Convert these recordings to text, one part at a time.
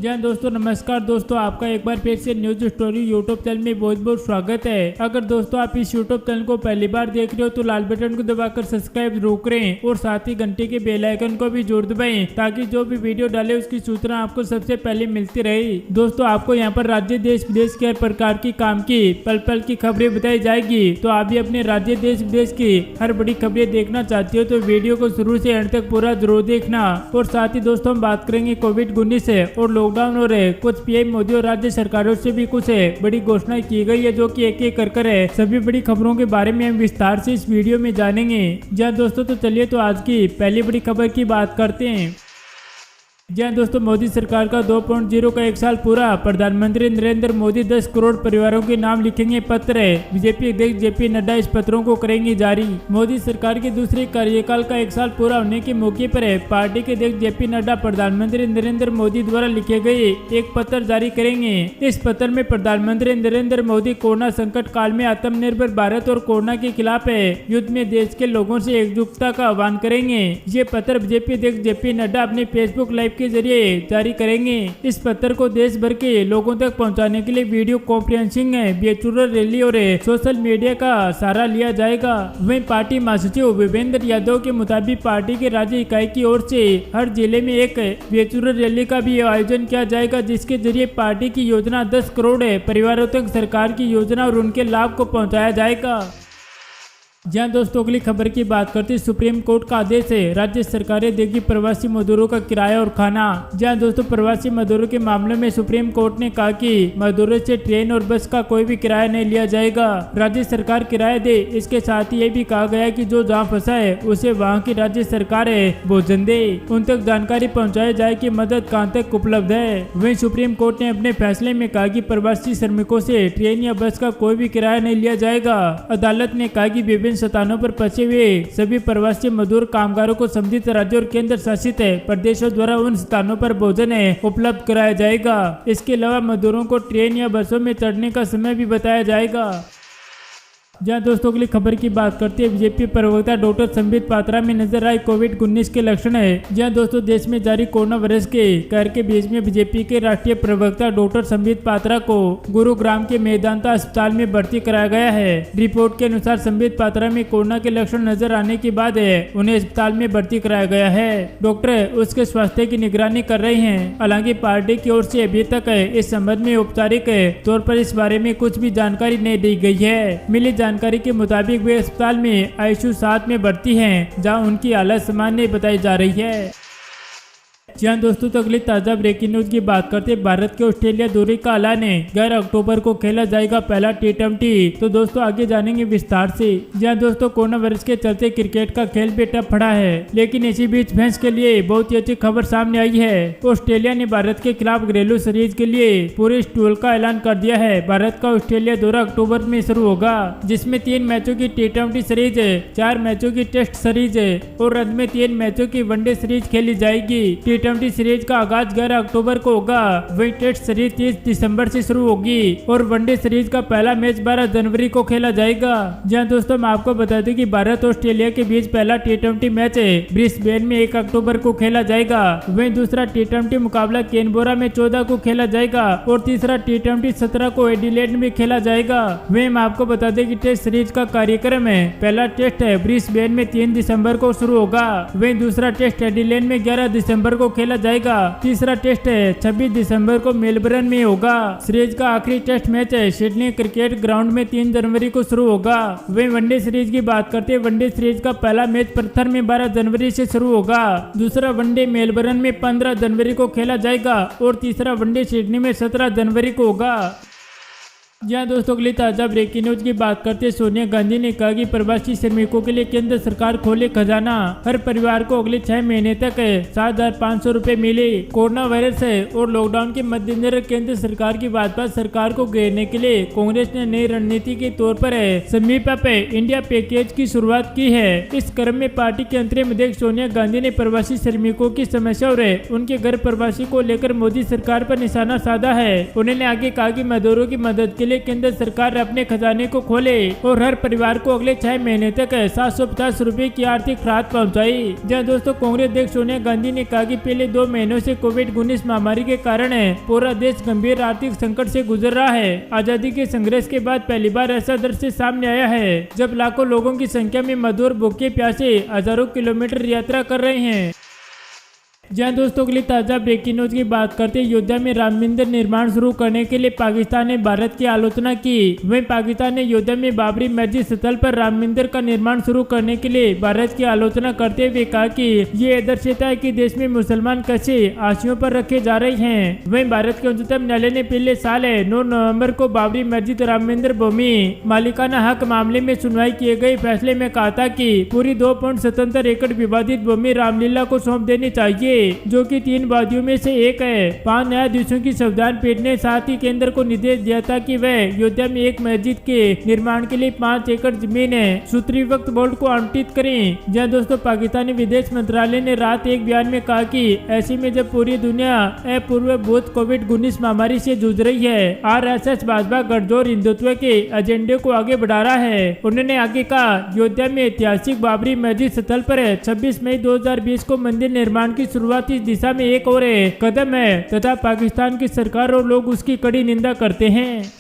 जी हाँ दोस्तों, नमस्कार दोस्तों, आपका एक बार फिर से न्यूज स्टोरी यूट्यूब चैनल में बहुत बहुत स्वागत है। अगर दोस्तों आप इस यूट्यूब चैनल को पहली बार देख रहे हो तो लाल बटन को दबाकर सब्सक्राइब जरूर करें और साथ ही घंटे के बेल आइकन को भी जरूर दबाएं ताकि जो भी वीडियो डाले उसकी सूचना आपको सबसे पहले मिलती रहे। दोस्तों आपको यहाँ पर राज्य देश विदेश के हर प्रकार की काम की पल पल की खबरें बताई जाएगी। तो आप भी अपने राज्य देश विदेश की हर बड़ी खबरें देखना चाहती हो तो वीडियो को शुरू से अंत तक पूरा जरूर देखना। और साथ ही दोस्तों हम बात करेंगे कोविड-19 और लॉकडाउन और कुछ पीएम मोदी और राज्य सरकारों से भी कुछ बड़ी घोषणाएं की गई है जो कि एक एक कर सभी बड़ी खबरों के बारे में हम विस्तार से इस वीडियो में जानेंगे। जी दोस्तों, तो चलिए तो आज की पहली बड़ी खबर की बात करते हैं। जी हाँ दोस्तों, मोदी सरकार का 2.0 का एक साल पूरा। प्रधानमंत्री नरेंद्र मोदी 10 करोड़ परिवारों के नाम लिखेंगे पत्र। बीजेपी अध्यक्ष जेपी नड्डा इस पत्रों को करेंगे जारी। मोदी सरकार के दूसरे कार्यकाल का एक साल पूरा होने के मौके पर पार्टी के अध्यक्ष जेपी नड्डा प्रधानमंत्री नरेंद्र मोदी द्वारा लिखे गए एक पत्र जारी करेंगे। इस पत्र में प्रधानमंत्री नरेंद्र मोदी कोरोना संकट काल में आत्मनिर्भर भारत और कोरोना के खिलाफ युद्ध में देश के लोगों से एकजुटता का आह्वान करेंगे। ये पत्र बीजेपी अध्यक्ष जेपी नड्डा अपने फेसबुक लाइव के जरिए जारी करेंगे। इस पत्र को देश भर के लोगों तक पहुंचाने के लिए वीडियो कॉन्फ्रेंसिंग, वर्चुअल रैली और सोशल मीडिया का सहारा लिया जाएगा। वहीं पार्टी महासचिव विभेंद्र यादव के मुताबिक पार्टी के राज्य इकाई की ओर से हर जिले में एक वर्चुअल रैली का भी आयोजन किया जाएगा जिसके जरिए पार्टी की योजना 10 करोड़ परिवारों तक सरकार की योजना और उनके लाभ को पहुँचाया जाएगा। जहाँ दोस्तों अगली खबर की बात करते हैं, सुप्रीम कोर्ट का आदेश है, राज्य सरकारें देगी प्रवासी मजदूरों का किराया और खाना। जहाँ दोस्तों प्रवासी मजदूरों के मामले में सुप्रीम कोर्ट ने कहा कि मजदूरों से ट्रेन और बस का कोई भी किराया नहीं लिया जाएगा, राज्य सरकार किराया दे। इसके साथ ही ये भी कहा गया कि जो जहाँ फंसा है उसे वहाँ की राज्य सरकार भोजन दे, उन तक जानकारी पहुँचाई जाए कि मदद कहाँ तक उपलब्ध है। वहीं सुप्रीम कोर्ट ने अपने फैसले में कहा कि प्रवासी श्रमिकों से ट्रेन या बस का कोई भी किराया नहीं लिया जाएगा। अदालत ने कहा कि विभिन्न स्थानों पर फंसे हुए सभी प्रवासी मजदूर कामगारों को संबंधित राज्यों और केंद्र शासित प्रदेशों द्वारा उन स्थानों पर भोजन उपलब्ध कराया जाएगा। इसके अलावा मजदूरों को ट्रेन या बसों में चढ़ने का समय भी बताया जाएगा। जहाँ दोस्तों अगली खबर की बात करते हैं, बीजेपी प्रवक्ता डॉक्टर संबित पात्रा में नजर आए कोविड-19 के लक्षण है। जहाँ दोस्तों देश में जारी कोरोना वायरस के कहर के बीच में बीजेपी के राष्ट्रीय प्रवक्ता डॉक्टर संबित पात्रा को गुरुग्राम के मेदांता अस्पताल में भर्ती कराया गया है। रिपोर्ट के अनुसार संबित पात्रा में कोरोना के लक्षण नजर आने के बाद उन्हें अस्पताल में भर्ती कराया गया है। डॉक्टर उसके स्वास्थ्य की निगरानी कर रहे हैं। हालांकि पार्टी की ओर से अभी तक इस संबंध में औपचारिक तौर पर इस बारे में कुछ भी जानकारी नहीं दी गई है। मिली जानकारी के मुताबिक वे अस्पताल में आईसीयू 7 में भर्ती हैं, जहां उनकी हालत सामान्य बताई जा रही है। जी हाँ दोस्तों, तो अगली ताजा ब्रेकिंग न्यूज की बात करते हैं। भारत के ऑस्ट्रेलिया दौरे का ऐलान है, 11 अक्टूबर को खेला जाएगा पहला T20। तो दोस्तों आगे जानेंगे विस्तार से। जी हाँ दोस्तों, कोरोना वायरस के चलते क्रिकेट का खेल भी टप पड़ा है, लेकिन इसी बीच फैंस के लिए बहुत ही अच्छी खबर सामने आई है। ऑस्ट्रेलिया ने भारत के खिलाफ घरेलू सीरीज के लिए पूरे शेड्यूल का ऐलान कर दिया है। भारत का ऑस्ट्रेलिया दौरा अक्टूबर में शुरू होगा, जिसमें 3 मैचों की T20 सीरीज, 4 मैचों की टेस्ट सीरीज और अंत में 3 मैचों की वनडे सीरीज खेली जाएगी। T20 सीरीज का आगाज 11 अक्टूबर को होगा, वही टेस्ट सीरीज 30 दिसंबर से शुरू होगी और वनडे सीरीज का पहला मैच 12 जनवरी को खेला जाएगा। जहां दोस्तों हम आपको बता दें कि भारत ऑस्ट्रेलिया के बीच पहला T20 मैच ब्रिस्बेन में 1 अक्टूबर को खेला जाएगा। वहीं दूसरा T20 मुकाबला कैनबरा में 14 को खेला जाएगा और तीसरा T20 17 को एडिलेड में खेला जाएगा। वहीं हम आपको बता दें कि टेस्ट सीरीज का कार्यक्रम है, पहला टेस्ट ब्रिस्बेन में 3 दिसंबर को शुरू होगा, वहीं दूसरा टेस्ट एडिलेड में 11 दिसंबर को खेला जाएगा। तीसरा टेस्ट 26 दिसंबर को मेलबर्न में होगा। सीरीज का आखिरी test match Sydney cricket ground में 3 जनवरी को शुरू होगा। वहीं वनडे सीरीज की बात करते हैं, वनडे सीरीज का पहला मैच पत्थर में 12 जनवरी से शुरू होगा, दूसरा वनडे मेलबर्न में 15 जनवरी को खेला जाएगा और तीसरा वनडे सिडनी में 17 जनवरी को होगा। जहाँ दोस्तों अगली ताजा ब्रेकिंग न्यूज की बात करते हैं, सोनिया गांधी ने कहा कि प्रवासी श्रमिकों के लिए केंद्र सरकार खोले खजाना, हर परिवार को अगले 6 महीने तक 7,500 रुपए मिले। कोरोना वायरस और लॉकडाउन के मद्देनजर केंद्र सरकार की भाजपा सरकार को घेरने के लिए कांग्रेस ने नई रणनीति के तौर पर समीप अप इंडिया पैकेज की शुरुआत की है। इस क्रम में पार्टी के अंतरिम अध्यक्ष सोनिया गांधी ने प्रवासी श्रमिकों की समस्या और उनके घर प्रवासी को लेकर मोदी सरकार पर निशाना साधा है। उन्होंने आगे कहा कि मजदूरों की मदद के लिए केंद्र सरकार अपने खजाने को खोले और हर परिवार को अगले 6 महीने तक 750 रुपए की आर्थिक राहत पहुंचाई। जहां दोस्तों कांग्रेस अध्यक्ष सोनिया गांधी ने कहा कि पिछले 2 महीनों से कोविड-19 महामारी के कारण पूरा देश गंभीर आर्थिक संकट से गुजर रहा है। आजादी के संघर्ष के बाद पहली बार ऐसा दृश्य सामने आया है जब लाखों लोगों की संख्या में मजदूर भूखे प्यासे हजारों किलोमीटर यात्रा कर रहे हैं। जहां दोस्तों के लिए ताजा ब्रेकिंग न्यूज की बात करते हैं, अयोध्या में राम मंदिर निर्माण शुरू करने के लिए पाकिस्तान ने भारत की आलोचना की। वहीं पाकिस्तान ने अयोध्या में बाबरी मस्जिद स्थल पर राम मंदिर का निर्माण शुरू करने के लिए भारत की आलोचना करते हुए कहा कि ये दर्शाता है कि देश में मुसलमान कैसे आशियों पर रखे जा रहे हैं। वहीं भारत के उच्चतम न्यायालय ने पिछले साल 9 नवम्बर को बाबरी मस्जिद राम मंदिर भूमि मालिकाना हक मामले में सुनवाई किए गए फैसले में कहा था कि पूरी 2.77 एकड़ विवादित भूमि रामलीला को सौंप देनी चाहिए, जो कि 3 वादियों में से एक है। 5 न्यायाधीशों की संविधान पीठ ने साथ ही केंद्र को निर्देश दिया था कि वह अयोध्या में एक मस्जिद के निर्माण के लिए 5 एकड़ जमीन सूत्री वक्त बोर्ड को आवंटित करें। जहां दोस्तों पाकिस्तानी विदेश मंत्रालय ने रात एक बयान में कहा कि ऐसे में जब पूरी दुनिया अपूर्वभूत कोविड-19 महामारी से जूझ रही है, आरएसएस भाजपा गठजोड़ हिंदुत्व के एजेंडे को आगे बढ़ा रहा है। उन्होंने आगे कहा, अयोध्या में ऐतिहासिक बाबरी मस्जिद स्थल पर 26 मई 2020 को मंदिर निर्माण की शुरुआत इस दिशा में एक और कदम है तथा पाकिस्तान की सरकार और लोग उसकी कड़ी निंदा करते हैं।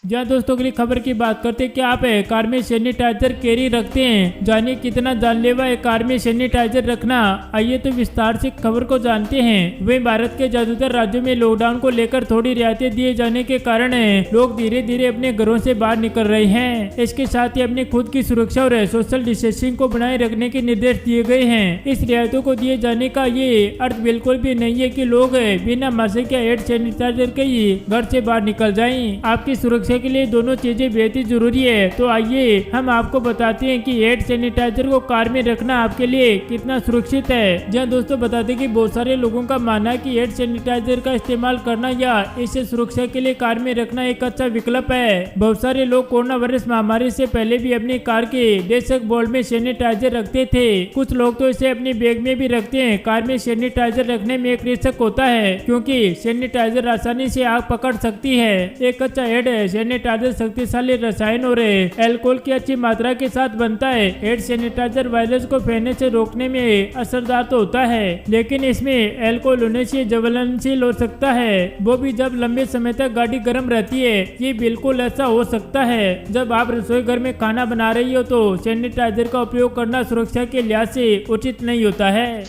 जहाँ दोस्तों के लिए खबर की बात करते हैं, क्या आप कार में सैनिटाइजर कैरी रखते हैं? जानिए कितना जानलेवा है कार में सैनिटाइजर रखना। आइए तो विस्तार से खबर को जानते हैं। वहीं भारत के ज्यादातर राज्यों में लॉकडाउन को लेकर थोड़ी रियायतें दिए जाने के कारण लोग धीरे धीरे अपने घरों से बाहर निकल रहे हैं। इसके साथ ही अपनी खुद की सुरक्षा और सोशल डिस्टेंसिंग को बनाए रखने के निर्देश दिए गए हैं। इस रियायतों को दिए जाने का ये अर्थ बिल्कुल भी नहीं है कि लोग बिना मास्क या हैंड सैनिटाइजर के ही घर से बाहर निकल जाएं। आपकी सुरक्षा के लिए दोनों चीजें बेहद ही जरूरी है। तो आइए हम आपको बताते हैं कि हैंड सैनिटाइजर को कार में रखना आपके लिए कितना सुरक्षित है। जहां दोस्तों बताते हैं कि बहुत सारे लोगों का मानना है कि हैंड सैनिटाइजर का इस्तेमाल करना या इसे सुरक्षा के लिए कार में रखना एक अच्छा विकल्प है। बहुत सारे लोग कोरोना वायरस महामारी से पहले भी अपनी कार के डैशबोर्ड बोर्ड में सैनिटाइजर रखते थे। कुछ लोग तो इसे अपनी बैग में भी रखते हैं। कार में सैनिटाइजर रखने में एक रिस्क होता है क्योंकि सैनिटाइजर आसानी से आग पकड़ सकती है। एक अच्छा हैंड सैनिटाइजर शक्तिशाली रसायन और अल्कोहल की अच्छी मात्रा के साथ बनता है। हैंड सैनिटाइजर वायरस को फैलने से रोकने में असरदार तो होता है, लेकिन इसमें अल्कोहल होने से ज्वलनशील हो सकता है, वो भी जब लंबे समय तक गाड़ी गर्म रहती है। ये बिल्कुल ऐसा हो सकता है जब आप रसोई घर में खाना बना रही हो तो सैनिटाइजर का उपयोग करना सुरक्षा के लिहाज से उचित नहीं होता है।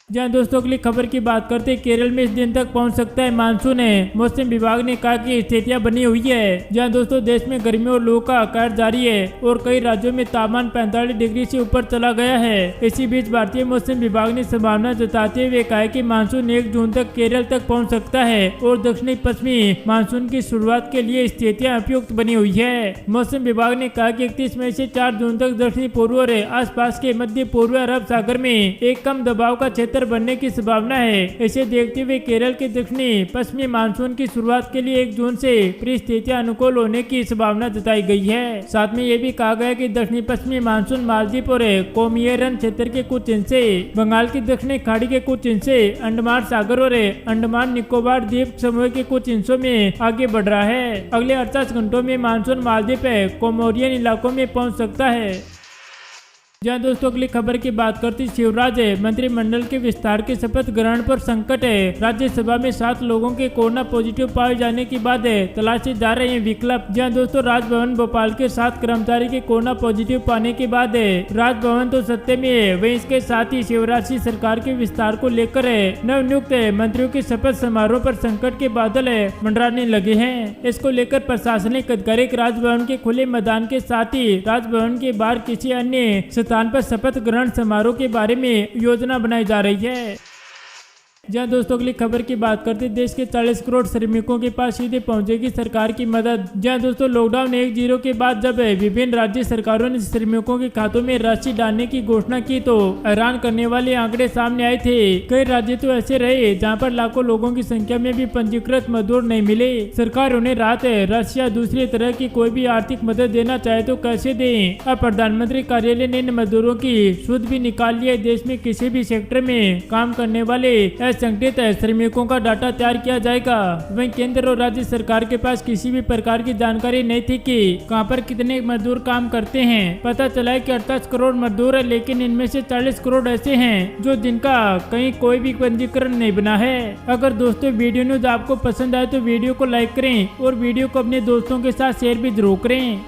जहां दोस्तों के लिए खबर की बात करते हैं, केरल में इस दिन तक पहुंच सकता है मानसून। मौसम विभाग ने कहा कि स्थितियां बनी हुई है। जहां दोस्तों देश में गर्मी और लू का कहर जारी है और कई राज्यों में तापमान 45 डिग्री से ऊपर चला गया है। इसी बीच भारतीय मौसम विभाग ने संभावना जताते हुए कहा कि मानसून 1 जून तक केरल तक पहुँच सकता है और दक्षिणी पश्चिमी मानसून की शुरुआत के लिए स्थितियाँ उपयुक्त बनी हुई है। मौसम विभाग ने कहा कि 31 मई से 4 जून तक दक्षिणी पूर्व और आसपास के मध्य पूर्वी अरब सागर में एक कम दबाव का क्षेत्र बनने की संभावना है। इसे देखते हुए केरल के दक्षिणी पश्चिमी मानसून की शुरुआत के लिए 1 जून से परिस्थितियां अनुकूल होने की संभावना जताई गई है। साथ में यह भी कहा गया कि दक्षिणी पश्चिमी मानसून मालदीव और कोमियरन क्षेत्र के कुछ हिस्से, बंगाल की दक्षिणी खाड़ी के कुछ हिस्से, अंडमान सागर और अंडमान निकोबार द्वीप समूह के कुछ हिस्सों में आगे बढ़ रहा है। अगले 48 घंटों में मानसून मालदीव कोमोरियन इलाकों में पहुंच सकता है। जहां दोस्तों अगली खबर की बात करती, शिवराज मंत्रिमंडल के विस्तार के शपथ ग्रहण पर संकट है। राज्यसभा में 7 लोगों के कोरोना पॉजिटिव पाए जाने के बाद तलाशे जा रहे हैं विकल्प। जहां दोस्तों राजभवन भोपाल के 7 कर्मचारी के कोरोना पॉजिटिव पाने के बाद राजभवन तो सत्य में है, वहीं इसके साथ ही शिवराज की सरकार के विस्तार को लेकर नवनियुक्त मंत्रियों के शपथ समारोह पर संकट के बादल मंडराने लगे हैं। इसको लेकर प्रशासनिक अधिकारी राजभवन के खुले मैदान के साथ ही राजभवन के बाहर किसी अन्य स्थान पर शपथ ग्रहण समारोह के बारे में योजना बनाई जा रही है। जहां दोस्तों के लिए खबर की बात करते, देश के 40 करोड़ श्रमिकों के पास सीधे पहुंचेगी सरकार की मदद। जहां दोस्तों लॉकडाउन 1.0 के बाद जब विभिन्न राज्य सरकारों ने श्रमिकों के खातों में राशि डालने की घोषणा की तो हैरान करने वाले आंकड़े सामने आए थे। कई राज्य तो ऐसे रहे जहां पर लाखों लोगों की संख्या में भी पंजीकृत मजदूर नहीं मिले। सरकार उन्हें राहत राशि या दूसरी तरह की कोई भी आर्थिक मदद देना चाहे तो कैसे दें। अब प्रधानमंत्री कार्यालय ने इन मजदूरों की सूद भी निकाल लिया। देश में किसी भी सेक्टर में काम करने वाले असंगठित श्रमिकों का डाटा तैयार किया जाएगा। वहीं केंद्र और राज्य सरकार के पास किसी भी प्रकार की जानकारी नहीं थी कि कहां पर कितने मजदूर काम करते हैं। पता चला है कि 28 करोड़ मजदूर है, लेकिन इनमें से 40 करोड़ ऐसे हैं जो जिनका कहीं कोई भी पंजीकरण नहीं बना है। अगर दोस्तों वीडियो न्यूज आपको पसंद आए तो वीडियो को लाइक करें और वीडियो को अपने दोस्तों के साथ शेयर भी जरूर करें।